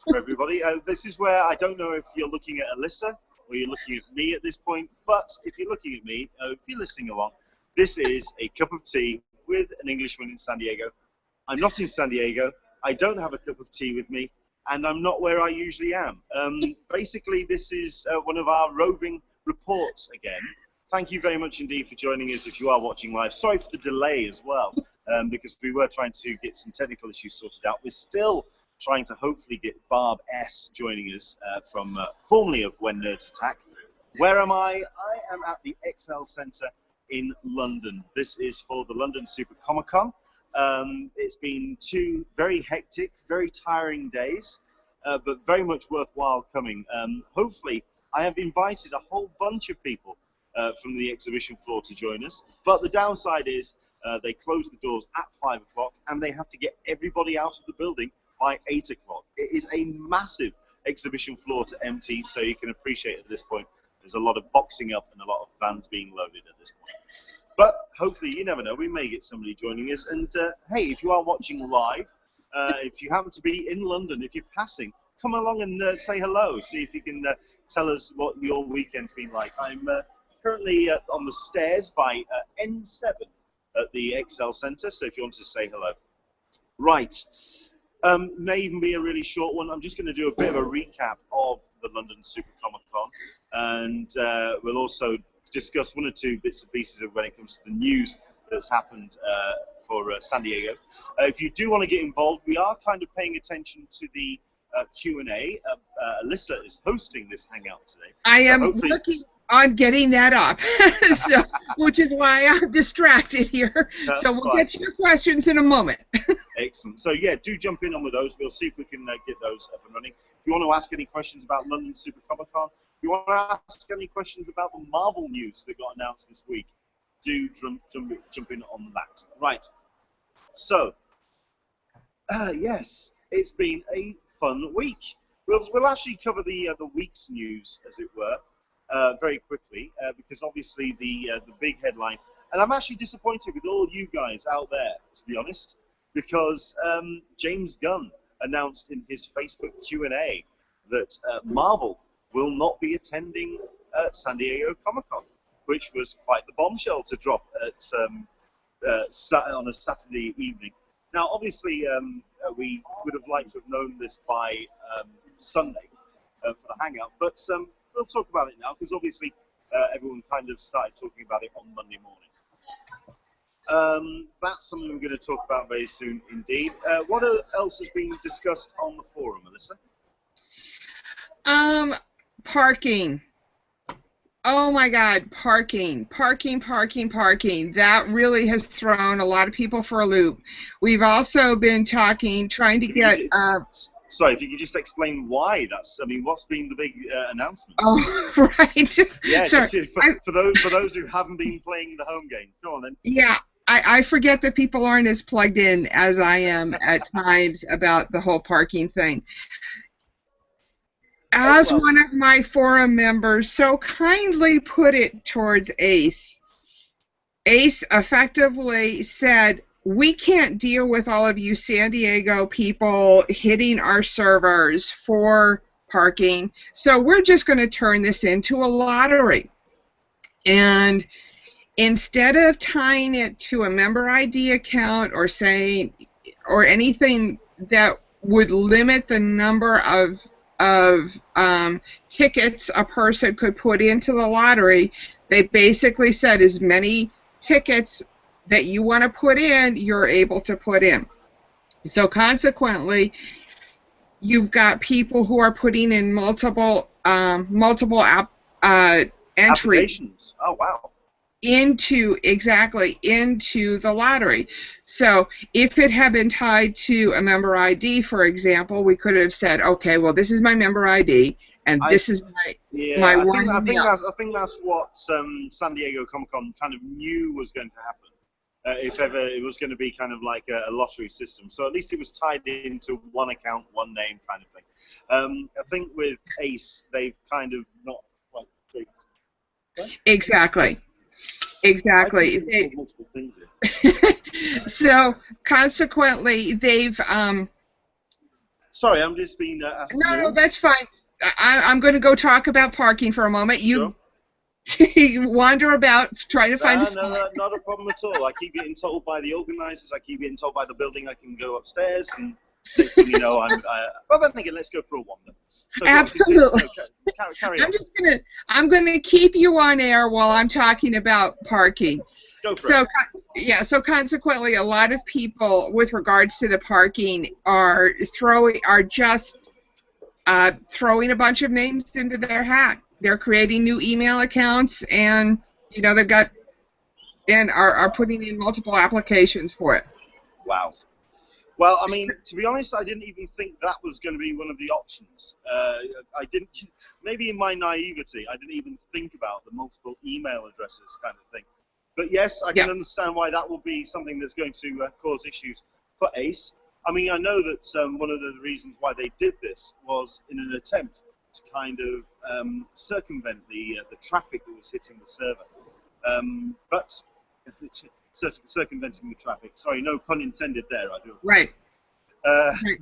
for everybody. This is where I don't know if you're looking at Alyssa or you're looking at me at this point, but if you're looking at me, if you're listening along, this is a cup of tea with an Englishman in San Diego. I'm not in San Diego. I don't have a cup of tea with me, and I'm not where I usually am. Basically, this is one of our roving reports again. Thank you very much indeed for joining us if you are watching live. Sorry for the delay as well, because we were trying to get some technical issues sorted out. We're still trying to hopefully get Barb S joining us from formerly of When Nerds Attack. Where am I? I am at the XL Centre in London. This is for the London Super Comic Con. It's been 2 very hectic, very tiring days, but very much worthwhile coming. Hopefully, I have invited a whole bunch of people from the exhibition floor to join us, but the downside is they close the doors at 5 o'clock and they have to get everybody out of the building by 8 o'clock. It is a massive exhibition floor to empty, so you can appreciate at this point there's a lot of boxing up and a lot of vans being loaded at this point. But hopefully, you never know, we may get somebody joining us. And hey, if you are watching live, if you happen to be in London, if you're passing, come along and say hello. See if you can tell us what your weekend's been like. I'm currently on the stairs by N7 at the XL Centre, so if you want to say hello. Right. May even be a really short one. I'm just going to do a bit of a recap of the London Super Comic Con, and we'll also discuss 1 or 2 bits and pieces of when it comes to the news that's happened for San Diego. If you do want to get involved, we are kind of paying attention to the Q&A. Alyssa is hosting this hangout today. I am working on getting that up, so, which is why I'm distracted here. That's so we'll fine. get to your questions in a moment. Excellent. So yeah, do jump in on with those. We'll see if we can get those up and running. If you want to ask any questions about London Super Comic Con, if you want to ask any questions about the Marvel news that got announced this week, do jump in on that. Right. So, yes, it's been a fun week. We'll actually cover the week's news, as it were, very quickly, because obviously the big headline, and I'm actually disappointed with all you guys out there, to be honest, because James Gunn announced in his Facebook Q&A that Marvel will not be attending San Diego Comic-Con, which was quite the bombshell to drop at on a Saturday evening. Now, obviously, we would have liked to have known this by Sunday for the Hangout, but we'll talk about it now, because obviously everyone kind of started talking about it on Monday morning. That's something we're going to talk about very soon indeed. What else has been discussed on the forum, Alyssa? Parking. Oh my God, parking. That really has thrown a lot of people for a loop. We've also been trying to get... Sorry, if you could just explain why that's... I mean, what's been the big announcement? Oh, right. Yeah, sorry, for those who haven't been playing the home game. Go on then. Yeah, I forget that people aren't as plugged in as I am at times about the whole parking thing. As one of my forum members so kindly put it towards Ace effectively said, we can't deal with all of you San Diego people hitting our servers for parking, so we're just going to turn this into a lottery. And instead of tying it to a member ID account or saying, or anything that would limit the number of tickets a person could put into the lottery, they basically said as many tickets that you want to put in, you're able to put in. So consequently, you've got people who are putting in multiple entries. Applications. Oh, wow. Into the lottery. So if it had been tied to a member ID, for example, we could have said, okay, well, this is my member ID, and this is my one email. I think that's what San Diego Comic-Con kind of knew was going to happen. If ever it was going to be kind of like a lottery system. So at least it was tied into one account, one name kind of thing. I think with Ace, they've kind of not quite tweaked. Right? Exactly. Multiple things here. So consequently, they've Sorry, I'm just being asked to No, move. that's fine. I'm going to go talk about parking for a moment. Sure. You wander about, try to find a spot. No, not a problem at all. I keep getting told by the organisers, I keep getting told by the building I can go upstairs, and next thing you know, well, then again, let's go for a wander. So Absolutely. Carry on. I'm gonna keep you on air while I'm talking about parking. Go for it. So consequently, a lot of people, with regards to the parking, are just throwing a bunch of names into their hat. They're creating new email accounts, and they've got and are putting in multiple applications for it. Wow. Well, I mean, to be honest, I didn't even think that was going to be one of the options. I didn't, maybe in my naivety, I didn't even think about the multiple email addresses kind of thing. But yes, I can understand why that will be something that's going to cause issues for ACE. I mean, I know that one of the reasons why they did this was in an attempt to kind of circumvent the traffic that was hitting the server. But it's circumventing the traffic. Sorry, no pun intended there. I do. Right. Right.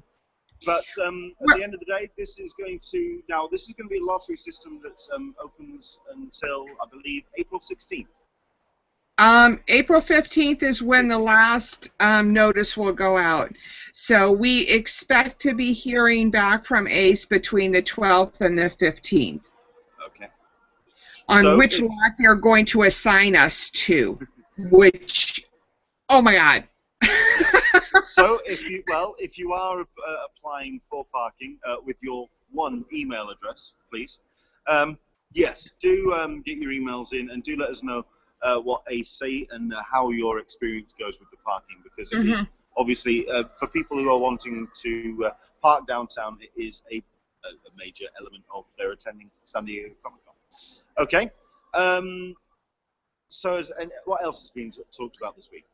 But at the end of the day, this is going to be a lottery system that opens until, I believe, April 16th. April 15th is when the last notice will go out. So we expect to be hearing back from ACE between the 12th and the 15th. Okay. On which lot they're going to assign us to. Which, oh my God. So if you are applying for parking with your one email address, please, yes, do get your emails in and do let us know what ACE say and how your experience goes with the parking, because it is obviously for people who are wanting to park downtown, it is a major element of their attending San Diego Comic-Con. Okay. So, what else has been talked about this week?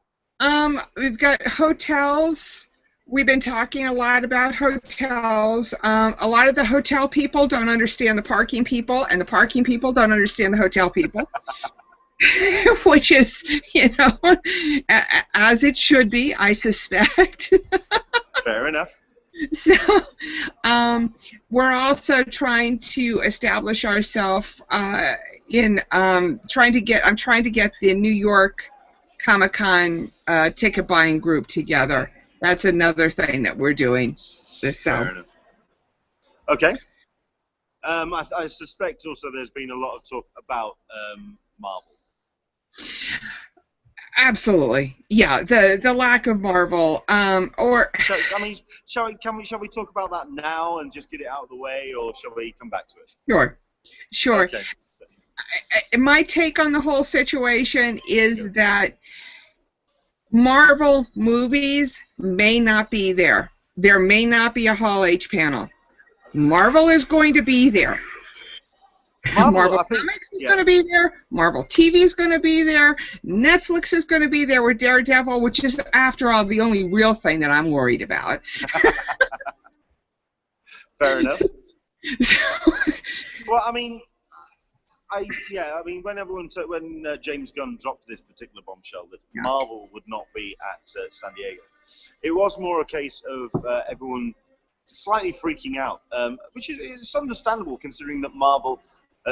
We've got hotels. We've been talking a lot about hotels. A lot of the hotel people don't understand the parking people, and the parking people don't understand the hotel people. Which is, as it should be, I suspect. Fair enough. So, we're also trying to establish ourselves I'm trying to get the New York Comic-Con ticket buying group together. That's another thing that we're doing this summer. Fair enough. Okay. I suspect also there's been a lot of talk about Marvel. Absolutely, yeah. The lack of Marvel, So, I mean, shall we talk about that now and just get it out of the way, or shall we come back to it? Sure. Okay. My take on the whole situation is that Marvel movies may not be there. There may not be a Hall H panel. Marvel is going to be there. Marvel Comics is going to be there. Marvel TV is going to be there. Netflix is going to be there with Daredevil, which is, after all, the only real thing that I'm worried about. Fair enough. Well, I mean, when James Gunn dropped this particular bombshell that Marvel would not be at San Diego, it was more a case of everyone slightly freaking out, which is understandable considering that Marvel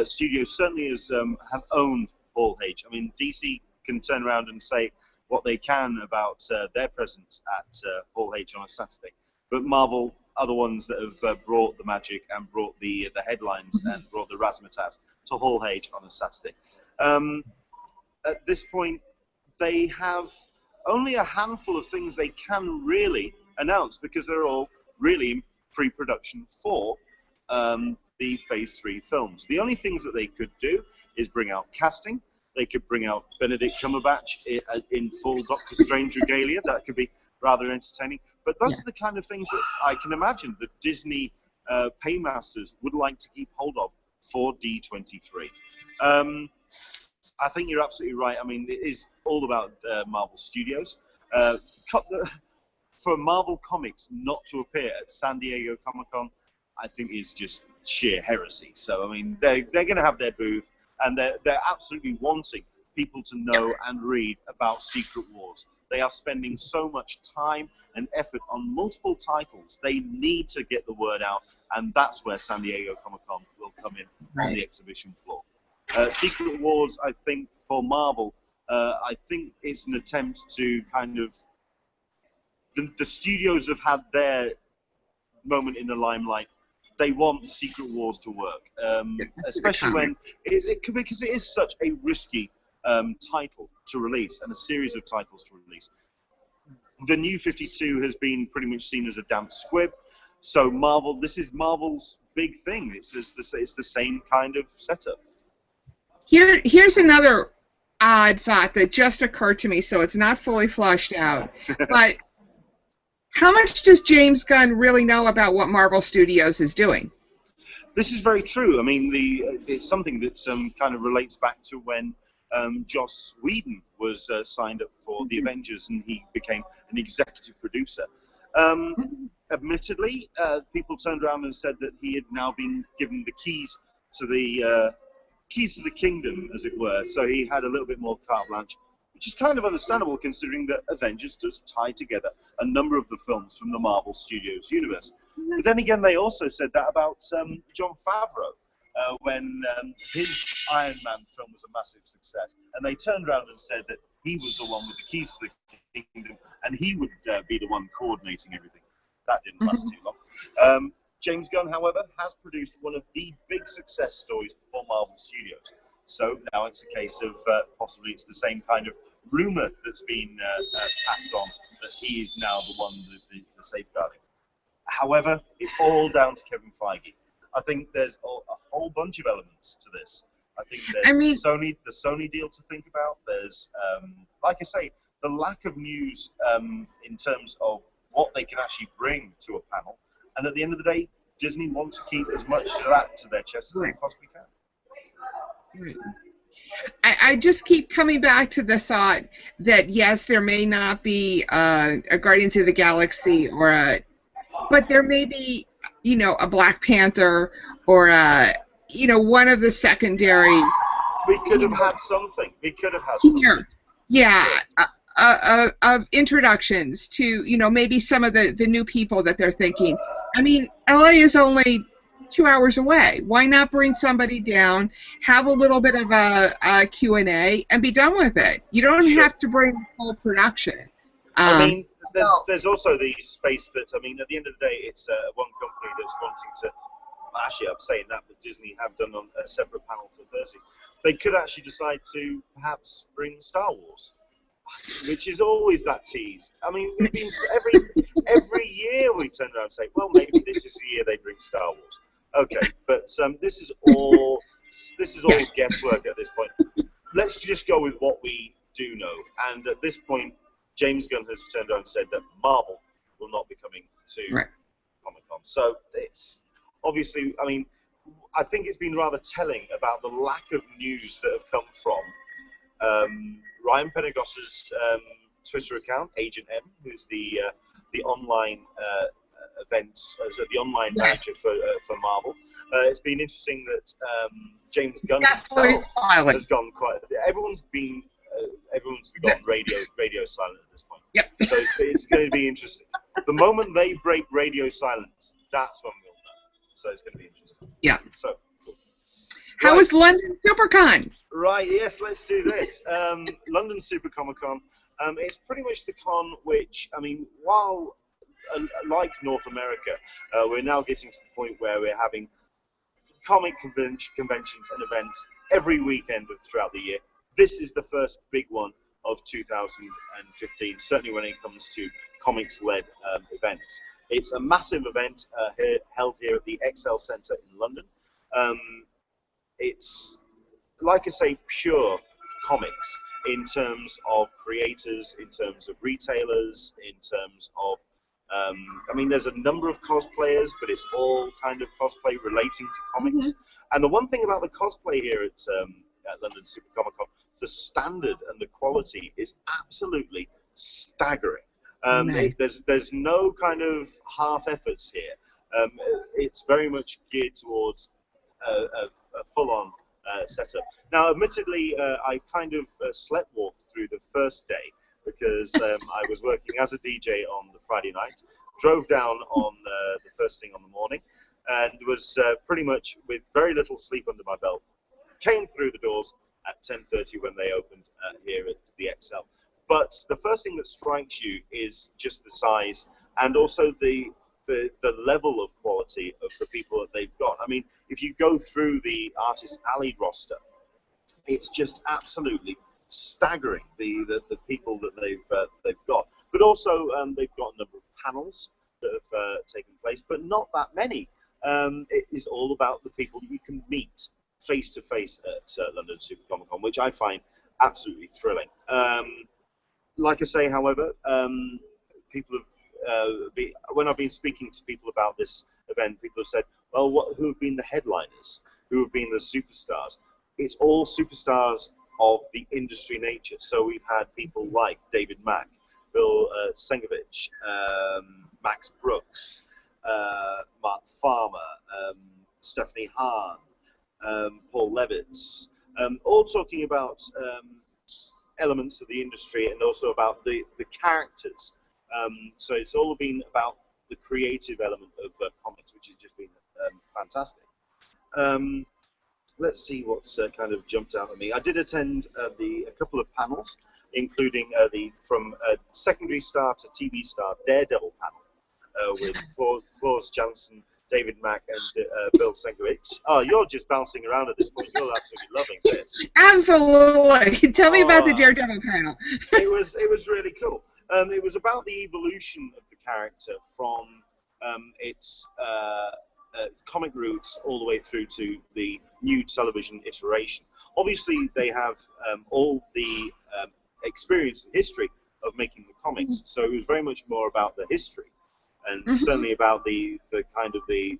Studios certainly have owned Hall H. I mean, DC can turn around and say what they can about their presence at Hall H on a Saturday, but Marvel are the ones that have brought the magic and brought the headlines and brought the razzmatazz to Hall H on a Saturday. At this point, they have only a handful of things they can really announce because they're all really in pre-production for the Phase 3 films. The only things that they could do is bring out casting. They could bring out Benedict Cumberbatch in full Doctor Strange regalia. That could be rather entertaining. But those are the kind of things that I can imagine that Disney paymasters would like to keep hold of for D23. I think you're absolutely right. I mean, it is all about Marvel Studios. For Marvel Comics not to appear at San Diego Comic-Con, I think is just sheer heresy. So, I mean, they're going to have their booth, and they're absolutely wanting people to know and read about Secret Wars. They are spending so much time and effort on multiple titles. They need to get the word out, and that's where San Diego Comic-Con will come in on the exhibition floor. Secret Wars, I think, for Marvel, I think it's an attempt to kind of... The studios have had their moment in the limelight. They want Secret Wars to work, especially when because it is such a risky title to release and a series of titles to release. The New 52 has been pretty much seen as a damp squib. So Marvel, this is Marvel's big thing. It's the same kind of setup. Here's another odd thought that just occurred to me, so it's not fully flushed out. But how much does James Gunn really know about what Marvel Studios is doing? This is very true. I mean, it's something that kind of relates back to when Joss Whedon was signed up for the Avengers, and he became an executive producer. Admittedly, people turned around and said that he had now been given the keys to the kingdom, as it were. So he had a little bit more carte blanche, which is kind of understandable considering that Avengers does tie together a number of the films from the Marvel Studios universe. But then again, they also said that about Jon Favreau when his Iron Man film was a massive success, and they turned around and said that he was the one with the keys to the kingdom, and he would be the one coordinating everything. That didn't last too long. James Gunn, however, has produced one of the big success stories for Marvel Studios. So now it's a case of possibly it's the same kind of rumor that's been passed on, that he is now the one the safeguarding. However, it's all down to Kevin Feige. I think there's a whole bunch of elements to this. I think there's the Sony deal to think about. There's, like I say, the lack of news in terms of what they can actually bring to a panel. And at the end of the day, Disney want to keep as much of that to their chest as they possibly can. I just keep coming back to the thought that, yes, there may not be a Guardians of the Galaxy but there may be, a Black Panther or one of the secondary. We could have had something. We could have had something. Yeah. Of introductions to, maybe some of the new people that they're thinking. I mean, LA is only 2 hours away. Why not bring somebody down, have a little bit of a Q&A, and be done with it? You don't have to bring the whole production. I mean, there's also the space that, I mean, at the end of the day, it's one company that's wanting to, actually I'm saying that, but Disney have done on a separate panel for Thursday. They could actually decide to perhaps bring Star Wars, which is always that tease. I mean, we've been every year we turn around and say, well, maybe this is the year they bring Star Wars. Okay, but this is all guesswork at this point. Let's just go with what we do know. And at this point, James Gunn has turned around and said that Marvel will not be coming to Comic-Con. So it's obviously, I mean, I think it's been rather telling about the lack of news that have come from Ryan Penagos's Twitter account, Agent M, who's the online events, the online manager for Marvel. It's been interesting that James Gunn himself has gone quite. Everyone's gone radio silent at this point. Yep. So it's going to be interesting. The moment they break radio silence, that's when we'll know. So it's going to be interesting. Yeah. So. Cool. How was London SuperCon? Right, yes, let's do this. London Super Comic-Con, it's pretty much the con which, I mean, while, like North America, we're now getting to the point where we're having comic conventions and events every weekend throughout the year. This is the first big one of 2015, certainly when it comes to comics-led events. It's a massive event held here at the XL Centre in London. It's, like I say, pure comics in terms of creators, in terms of retailers, in terms of, I mean, there's a number of cosplayers, but it's all kind of cosplay relating to comics. And the one thing about the cosplay here at London Super Comic Con, the standard and the quality is absolutely staggering. There's no kind of half efforts here. It's very much geared towards a full-on setup. Now, admittedly, I kind of slept walked through the first day because I was working as a DJ on the Friday night, drove down on the first thing on the morning, and was pretty much with very little sleep under my belt. Came through the doors at 10:30 when they opened here at the XL. But the first thing that strikes you is just the size and also the level of quality of the people that they've got. I mean, if you go through the Artist Alley roster, it's just absolutely staggering the people that they've got. But also they've got a number of panels that have taken place, but not that many. It is all about the people that you can meet face to face at London Super Comic Con, which I find absolutely thrilling. Like I say, however, people have when I've been speaking to people about this event, people have said, well, who have been the headliners? Who have been the superstars? It's all superstars of the industry nature. So we've had people like David Mack, Bill Sengovich, Max Brooks, Mark Farmer, Stephanie Hahn, Paul Levitz, all talking about elements of the industry and also about the characters. So it's all been about the creative element of comics, which has just been fantastic. Let's see what's kind of jumped out at me. I did attend a couple of panels, including the from secondary star to TV star Daredevil panel with Claus Jansen, David Mack, and Bill Sengovich. Oh, you're just bouncing around at this point. You're absolutely loving this. Absolutely. Tell me about the Daredevil panel. It was really cool. It was about the evolution of the character from its comic roots all the way through to the new television iteration. Obviously, they have all the experience and history of making the comics, so it was very much more about the history, and certainly about the kind of the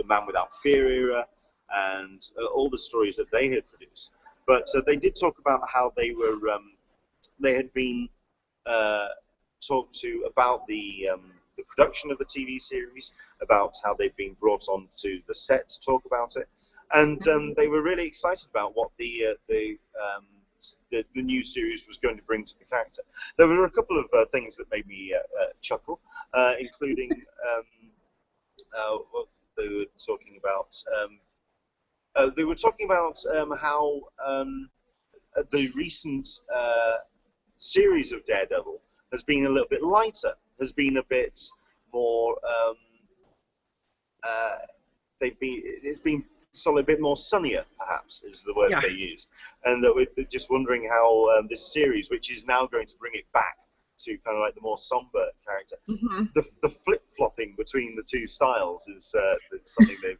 Man Without Fear era and all the stories that they had produced. But they did talk about how they were they had been talked to about the production of the TV series, about how they've been brought on to the set to talk about it, and they were really excited about what the new series was going to bring to the character. There were a couple of things that made me chuckle, including what they were talking about. They were talking about how the recent series of Daredevil has been a little bit lighter, has been a bit more. It's been a bit more sunnier, perhaps, is the words they use. And we're just wondering how this series, which is now going to bring it back to kind of like the more somber character, the flip-flopping between the two styles is something they've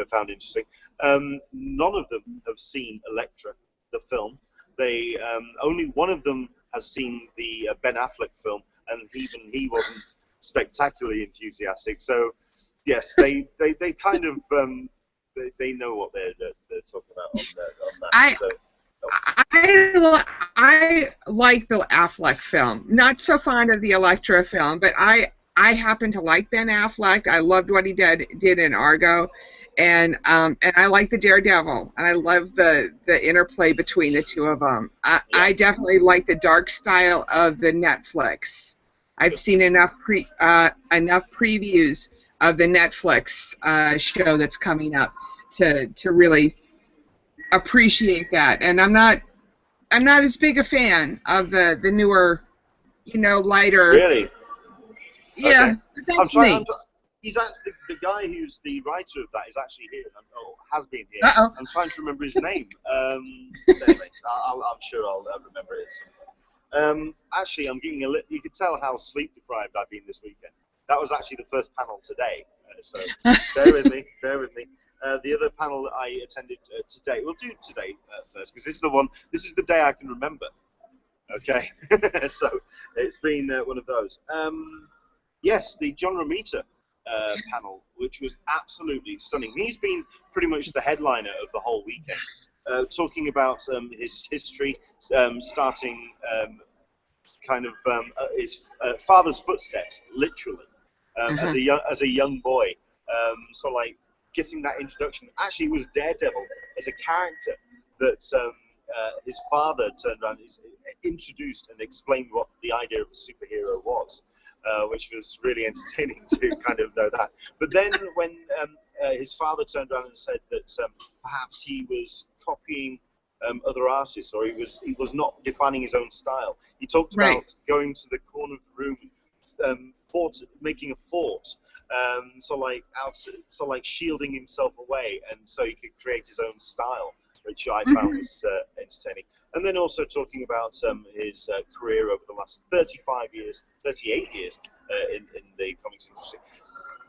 found interesting. None of them have seen Elektra, the film. They only one of them has seen the Ben Affleck film, and even he wasn't spectacularly enthusiastic. So, yes, they kind of they know what they're talking about on that. I like the Affleck film. Not so fond of the Elektra film, but I happen to like Ben Affleck. I loved what he did in Argo. And I like the Daredevil, and I love the interplay between the two of them. I definitely like the dark style of the Netflix. I've seen enough previews of the Netflix show that's coming up to really appreciate that. And I'm not as big a fan of the newer, lighter. Really? Yeah, okay. That's me. He's actually the guy who's the writer of that is actually here, or has been here. I'm trying to remember his name. Anyway, I'm sure I'll remember it. Actually, I'm getting you could tell how sleep deprived I've been this weekend. That was actually the first panel today, so bear with me. The other panel that I attended today, we'll do today first, because this is the day I can remember. Okay, so it's been one of those. Yes, the John Romita panel, which was absolutely stunning. He's been pretty much the headliner of the whole weekend, talking about his history, starting kind of his father's footsteps, literally, as a young boy. So like getting that introduction. Actually, it was Daredevil as a character that his father turned around and introduced and explained what the idea of a superhero was, which was really entertaining to kind of know that. But then when his father turned around and said that perhaps he was copying other artists, or he was not defining his own style. He talked about going to the corner of the room, making a fort, so like shielding himself away, and so he could create his own style, which I found was entertaining. And then also talking about his career over the last 38 years in the comics industry.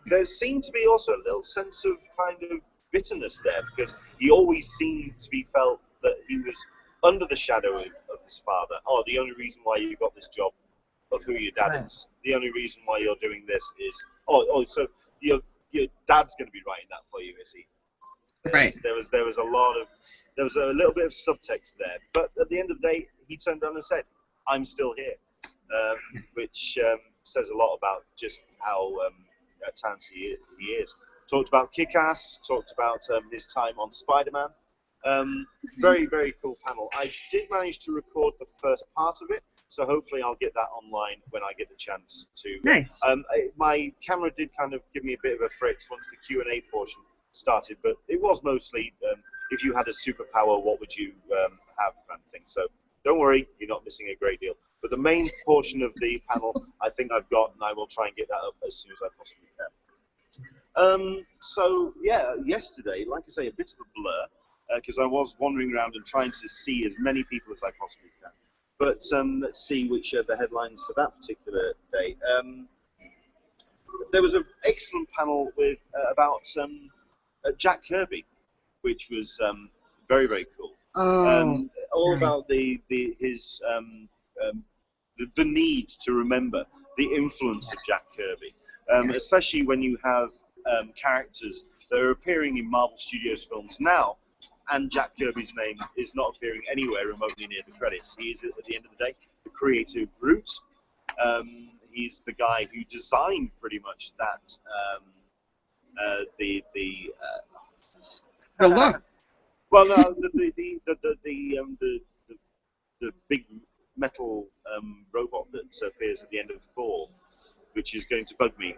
There seemed to be also a little sense of kind of bitterness there, because he always seemed to be felt that he was under the shadow of his father. Oh, the only reason why you got this job of who your dad is. The only reason why you're doing this is, so your dad's going to be writing that for you, is he? Right. There was a little bit of subtext there, but at the end of the day, he turned around and said, "I'm still here," which says a lot about just how talented he is. Talked about Kick-Ass, talked about his time on Spider-Man. Very, very cool panel. I did manage to record the first part of it, so hopefully I'll get that online when I get the chance to. Nice. My camera did kind of give me a bit of a fritz once the Q&A portion started, but it was mostly if you had a superpower, what would you have, kind of thing. So don't worry, you're not missing a great deal. But the main portion of the panel, I think I've got, and I will try and get that up as soon as I possibly can. So yeah, yesterday, like I say, a bit of a blur, because I was wandering around and trying to see as many people as I possibly can. But let's see which are the headlines for that particular day. There was an excellent panel with about Jack Kirby, which was very, very cool. All about the need to remember the influence of Jack Kirby, especially when you have characters that are appearing in Marvel Studios films now, and Jack Kirby's name is not appearing anywhere remotely near the credits. He is, at the end of the day, the creative Groot. He's the guy who designed pretty much that the look. Well, no, the big metal robot that appears at the end of Thor, which is going to bug me.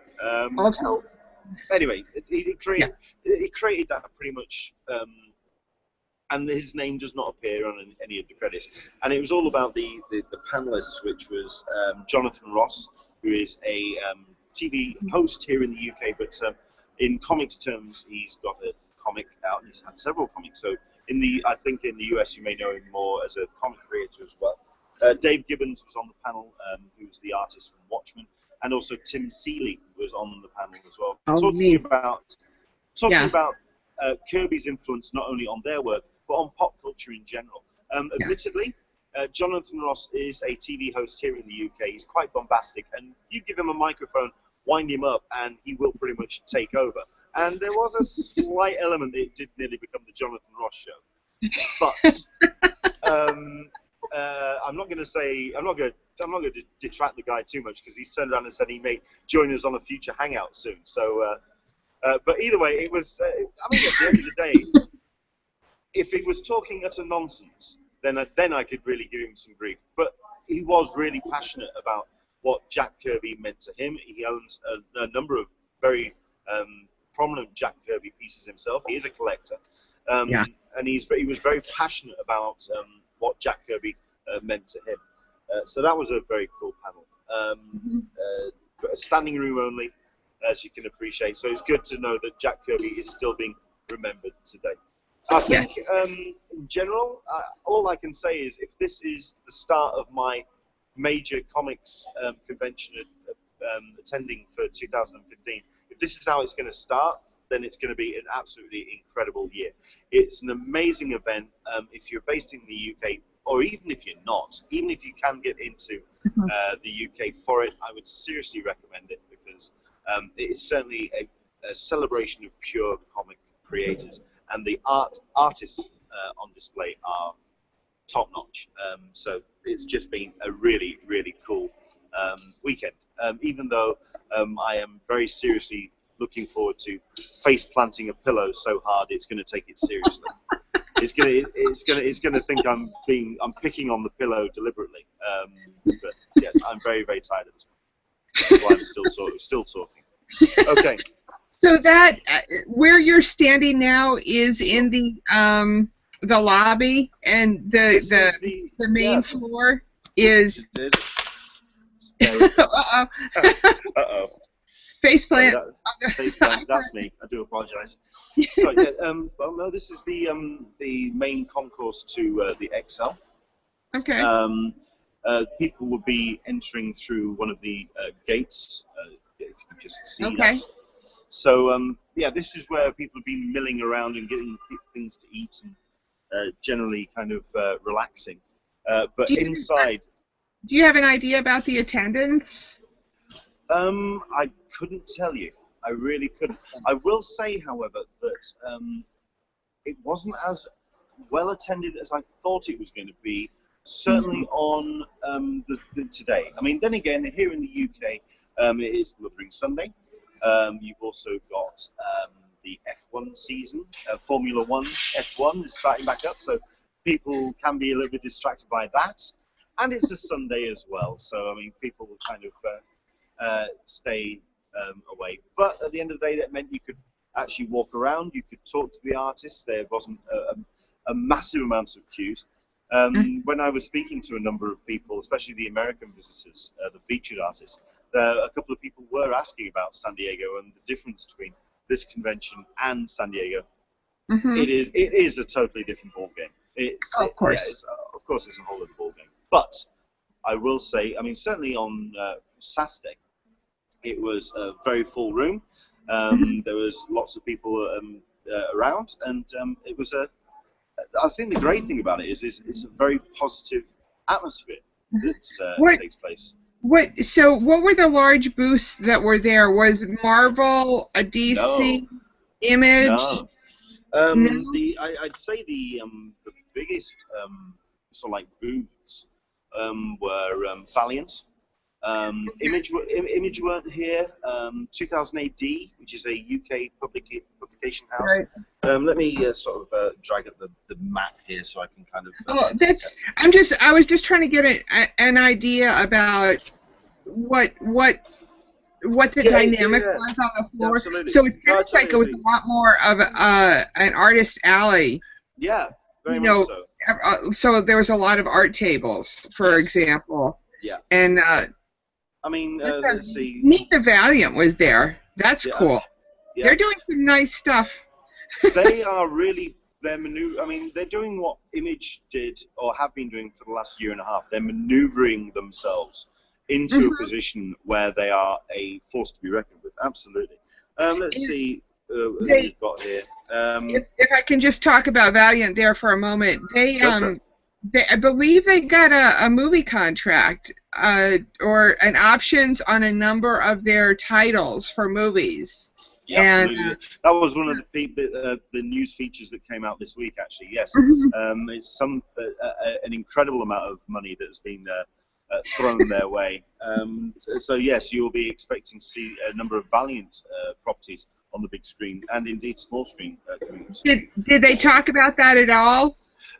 Anyway, he created that pretty much, and his name does not appear on any of the credits. And it was all about the panelists, which was Jonathan Ross, who is a TV host here in the UK, but in comics terms, he's got a comic out, and he's had several comics. So I think in the US, you may know him more as a comic creator as well. Dave Gibbons was on the panel, who's the artist from Watchmen, and also Tim Seeley was on the panel as well, talking about Kirby's influence not only on their work but on pop culture in general. Admittedly, Jonathan Ross is a TV host here in the UK. He's quite bombastic, and you give him a microphone, wind him up, and he will pretty much take over. And there was a slight element that it did nearly become the Jonathan Ross show. But I'm not going to detract the guy too much, because he's turned around and said he may join us on a future Hangout soon. So, but either way, it was. I mean, at the end of the day, if he was talking utter nonsense, then I could really give him some grief. But he was really passionate about what Jack Kirby meant to him. He owns a number of very prominent Jack Kirby pieces himself. He is a collector, and he was very passionate about what Jack Kirby meant to him. So that was a very cool panel. Standing room only, as you can appreciate. So it's good to know that Jack Kirby is still being remembered today. I think, in general, all I can say is if this is the start of my major comics convention attending for 2015, if this is how it's going to start, then it's going to be an absolutely incredible year. It's an amazing event. If you're based in the UK, or even if you're not, even if you can get into the UK for it, I would seriously recommend it, because it is certainly a celebration of pure comic creators. And the artists on display are top-notch. So it's just been a really, really cool weekend. Even though I am very seriously looking forward to face-planting a pillow so hard it's going to take it seriously. it's gonna think I'm picking on the pillow deliberately. But yes, I'm very, very tired at this point. That's why I'm still talking. Okay. So that where you're standing now is in the lobby, and the main floor is. Uh-oh. Uh-oh. Faceplant. Faceplant. That's me. I do apologise. So yeah, well, no, this is the main concourse to the XL. Okay. People will be entering through one of the gates. If you can just see okay. that. So yeah, this is where people have been milling around and getting things to eat and generally kind of relaxing. But inside. Do you have an idea about the attendance? I couldn't tell you. I really couldn't. I will say, however, that it wasn't as well attended as I thought it was going to be. Certainly on today. I mean, then again, here in the UK, it is Blood Sunday. You've also got the F1 season. Formula 1 F1 is starting back up, so people can be a little bit distracted by that. And it's a Sunday as well, so I mean, people will kind of stay away. But at the end of the day, that meant you could actually walk around, you could talk to the artists. There wasn't a massive amount of queues. When I was speaking to a number of people, especially the American visitors, the featured artists, a couple of people were asking about San Diego and the difference between this convention and San Diego. It is a totally different ballgame. Of course. Yeah, of course, it's a whole other ballgame. But I will say, I mean, certainly on Saturday, it was a very full room. There was lots of people around, and it was I think the great thing about it is it's a very positive atmosphere that takes place. So what were the large booths that were there? Was Marvel, a DC, Image? No. No? I'd say the biggest sort of like booths were Valiant. Image weren't here. 2000 AD, which is a UK publication house. Right. Let me sort of drag up the map here so I can kind of. I was just trying to get an idea about what the dynamic was on the floor. Absolutely. So it sounds like it was a lot more of an artist alley. Yeah, very much so. So there was a lot of art tables, for example. Yeah. And I mean, let's see. Meet the Valiant was there. That's cool. Yeah. They're doing some nice stuff. They are really, I mean, they're doing what Image did or have been doing for the last year and a half. They're maneuvering themselves into a position where they are a force to be reckoned with. Absolutely. Let's see who we've got here. If I can just talk about Valiant there for a moment. I believe they got a movie contract or an options on a number of their titles for movies. Yeah, absolutely. That was one of the news features that came out this week, actually. Yes, it's an incredible amount of money that's been thrown their way. So yes, you will be expecting to see a number of Valiant properties on the big screen and indeed small screen. Did they talk about that at all?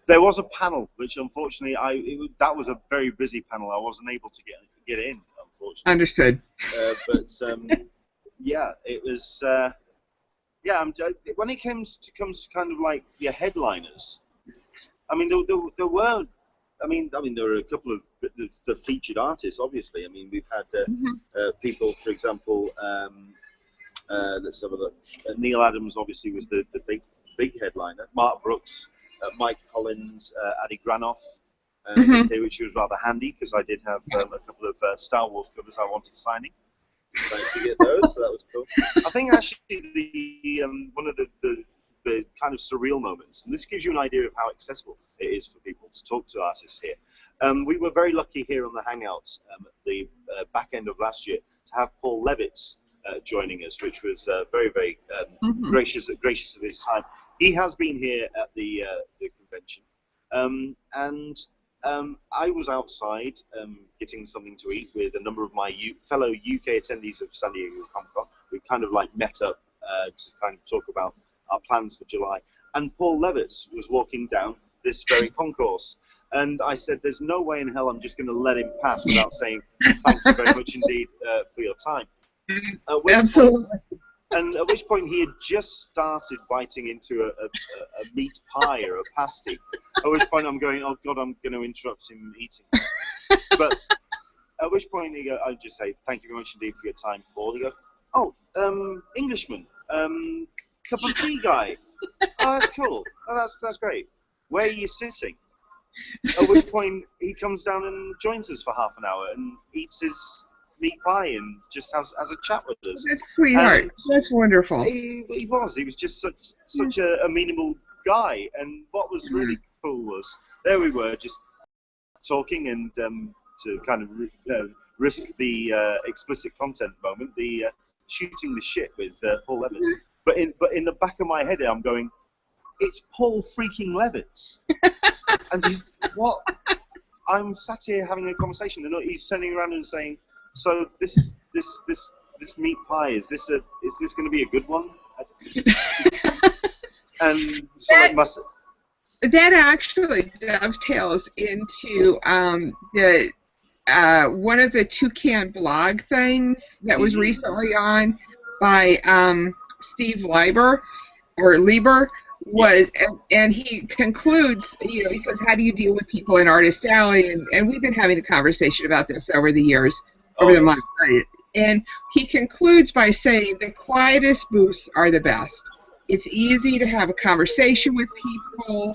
There was a panel, which unfortunately that was a very busy panel. I wasn't able to get in, unfortunately. Understood. But yeah, it was. When it comes to kind of like your headliners, I mean, there were. I mean, there were a couple of the featured artists. Obviously, I mean, we've had people, for example. Let's have a look. Neil Adams obviously was the big headliner. Mark Brooks, Mike Collins, Adi Granoff, which was rather handy because I did have a couple of Star Wars covers I wanted signing. Managed to get those, so that was cool. I think actually one of the kind of surreal moments, and this gives you an idea of how accessible it is for people to talk to artists here. We were very lucky here on the Hangouts at the back end of last year to have Paul Levitz joining us, which was very, very gracious of his time. He has been here at the convention, and I was outside getting something to eat with a number of my fellow UK attendees of San Diego Comic Con. We kind of like met up to kind of talk about our plans for July. and Paul Levitz was walking down this very concourse. And I said, there's no way in hell I'm just going to let him pass without saying thank you very much indeed for your time. Absolutely. At which point he had just started biting into a meat pie or a pasty. At which point I'm going, oh God, I'm going to interrupt him eating. But at which point I just say, thank you very much indeed for your time, Paul. He goes, oh, Englishman, cup of tea guy. Oh, that's cool. Oh, that's great. Where are you sitting? At which point he comes down and joins us for half an hour and eats his meat pie and just has a chat with us. That's sweetheart. That's wonderful. He was just such a amenable guy. And what was really cool was there we were just talking and to kind of risk the explicit content moment, the shooting the shit with Paul Levitz. But in the back of my head, I'm going, it's Paul freaking Levitz. And what? I'm sat here having a conversation, and he's turning around and saying, "So this meat pie is this going to be a good one?" And so that actually dovetails into the one of the Toucan blog things that was recently on by Steve Lieber was, and he concludes, he says, how do you deal with people in Artist Alley? And we've been having a conversation about this over the years, over the months. And he concludes by saying the quietest booths are the best. It's easy to have a conversation with people.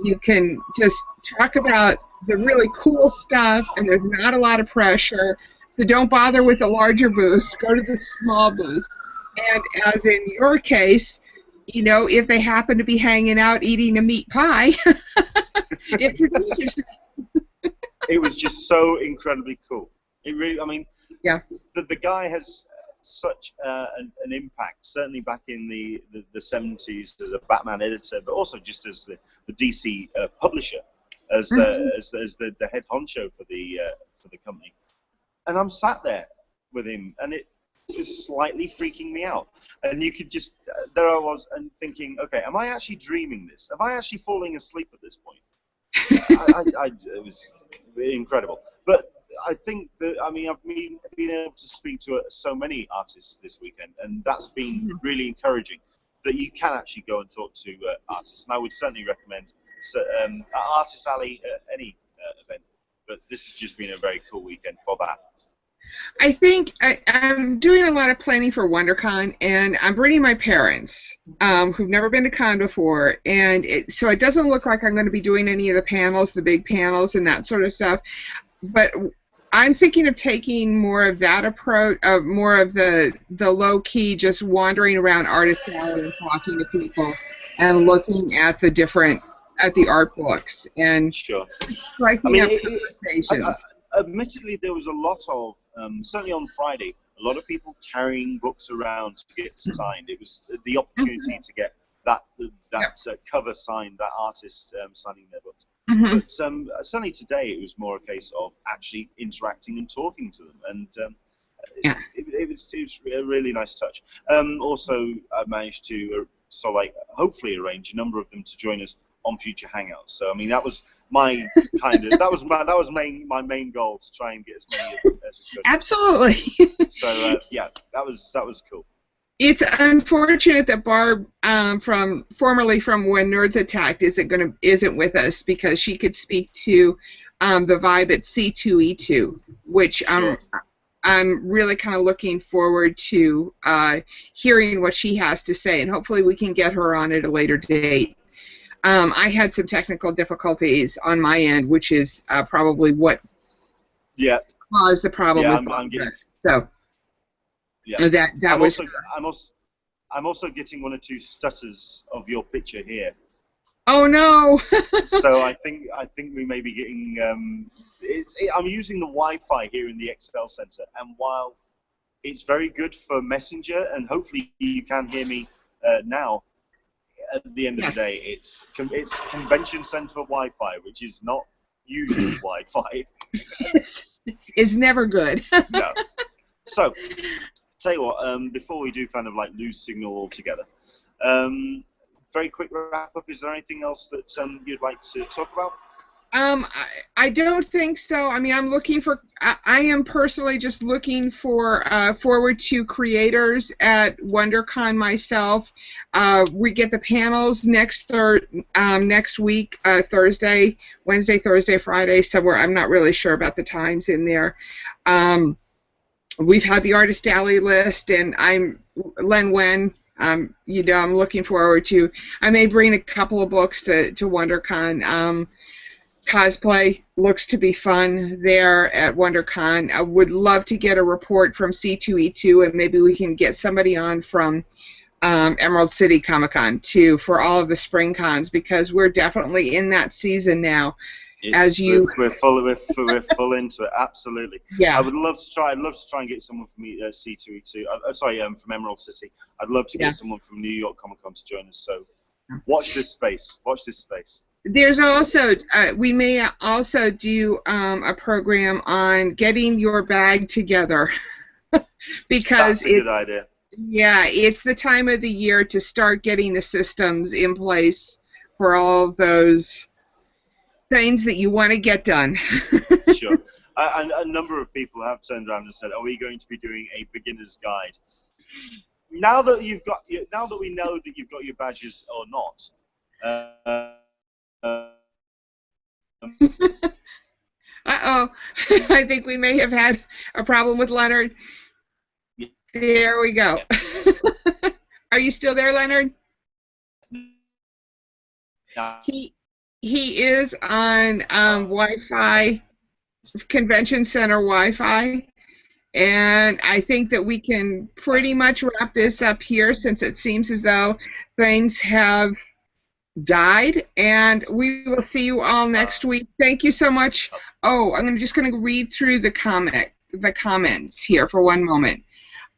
You can just talk about the really cool stuff, and there's not a lot of pressure. So don't bother with the larger booths. Go to the small booths. And as in your case, if they happen to be hanging out eating a meat pie, introduce yourself. It was just so incredibly cool. It really, yeah. The guy has such an impact, certainly back in the 70s as a Batman editor, but also just as the DC publisher, as the head honcho for the company. And I'm sat there with him, and it was slightly freaking me out. And you could just, there I was, and thinking, okay, am I actually dreaming this? Am I actually falling asleep at this point? It was incredible. But I think that, I've been able to speak to so many artists this weekend, and that's been really encouraging, that you can actually go and talk to artists. And I would certainly recommend Artist Alley at any event. But this has just been a very cool weekend for that. I think I'm doing a lot of planning for WonderCon, and I'm bringing my parents, who've never been to con before, and so it doesn't look like I'm going to be doing any of the panels, the big panels, and that sort of stuff. But I'm thinking of taking more of that approach, more of the low-key, just wandering around Artist Alley and talking to people and looking at the art books and striking up conversations. Admittedly, there was a lot of, certainly on Friday, a lot of people carrying books around to get signed. It was the opportunity to get that cover signed, that artist signing their books. But certainly today, it was more a case of actually interacting and talking to them. And it was a really nice touch. Also, I managed to hopefully arrange a number of them to join us on future Hangouts. So that was my my main goal, to try and get as many of them as we could. Absolutely. So that was cool. It's unfortunate that Barb, formerly from When Nerds Attacked, isn't with us, because she could speak to the vibe at C2E2, which I'm really kind of looking forward to hearing what she has to say, and hopefully we can get her on at a later date. I had some technical difficulties on my end, which is probably what caused the problem. I'm getting. So that was. I'm also getting one or two stutters of your picture here. Oh no! So I think we may be getting. I'm using the Wi-Fi here in the Excel Center, and while it's very good for Messenger, and hopefully you can hear me now. At the end of the day, it's Convention Center Wi-Fi, which is not usually Wi-Fi. It's never good. No. So, tell you what, before we do kind of lose signal altogether, very quick wrap up. Is there anything else that you'd like to talk about? I don't think so. I mean, I'm looking for. I am personally just looking for forward to creators at WonderCon myself. We get the panels next week, Thursday, Wednesday, Thursday, Friday, somewhere. I'm not really sure about the times in there. We've had the Artist Alley list, and I'm Len Wen. I'm looking forward to. I may bring a couple of books to WonderCon. Cosplay looks to be fun there at WonderCon. I would love to get a report from C2E2, and maybe we can get somebody on from Emerald City Comic Con too for all of the spring cons, because we're definitely in that season now. We're full into it. Absolutely. Yeah. I would love to try. I'd love to try and get someone from C2E2. From Emerald City. I'd love to get someone from New York Comic Con to join us. So watch this space. Watch this space. There's also, we may also do a program on getting your bag together, because that's a good idea. Yeah, it's the time of the year to start getting the systems in place for all of those things that you want to get done. Sure. A number of people have turned around and said, "Are we going to be doing a beginner's guide?" Now that we know that you've got your badges or not. Uh-oh. I think we may have had a problem with Leonard. Yeah. There we go. Yeah. Are you still there, Leonard? Yeah. He is on Wi-Fi, Convention Center Wi-Fi, and I think that we can pretty much wrap this up here, since it seems as though things have died, and we will see you all next week. Thank you so much. Oh, I'm just going to read through the comments here for one moment.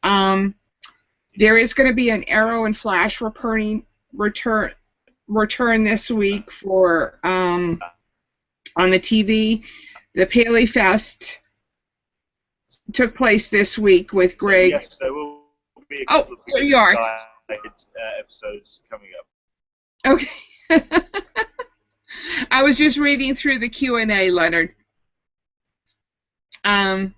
There is going to be an Arrow and Flash return this week for on the TV. The Paley Fest took place this week with Greg. So, yes, there will be a couple of there you are. Episodes coming up. Okay. I was just reading through the Q&A, Leonard. Hi,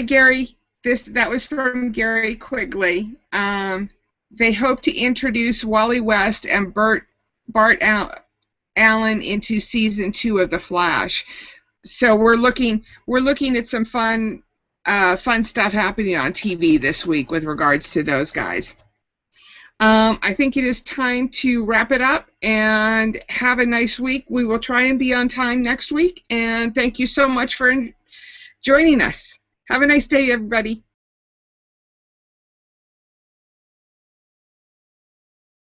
Gary. That was from Gary Quigley. They hope to introduce Wally West and Bart Allen into season 2 of The Flash. So we're looking at some fun stuff happening on TV this week with regards to those guys. I think it is time to wrap it up, and have a nice week. We will try and be on time next week, and thank you so much for joining us. Have a nice day, everybody.